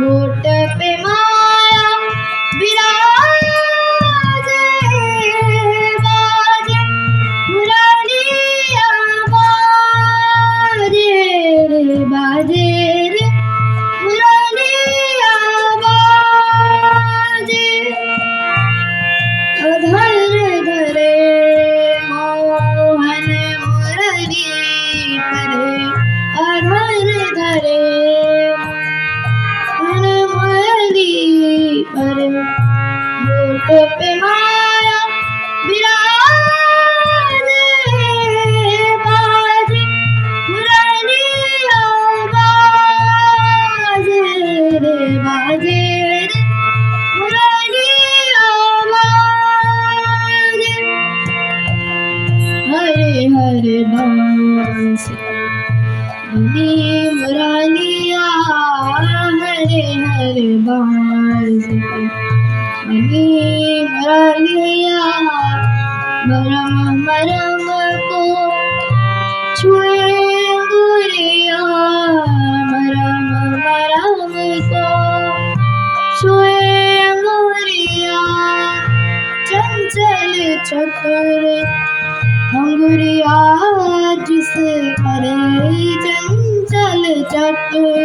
होठ पे माया विराजे बाजे मुरलिया बाजे रे बाजे रे मुरलिया बाजे अधर धरे मोहन मुरली करे अधर धरे मोहन मुरली करे होठ पे माया विराजे बाजे मुरलिया बाजे रे बाजे रे मुरलिया बाजे हरे हरे बांसुरी मुरलिया हरे हरे बांसुरी मुरलिया मरम मरम को छुए अंगुरिया मरम मरम को छुए अंगुरिया चंचल चतुर अंगुरिया जिस करे चंचल चतुर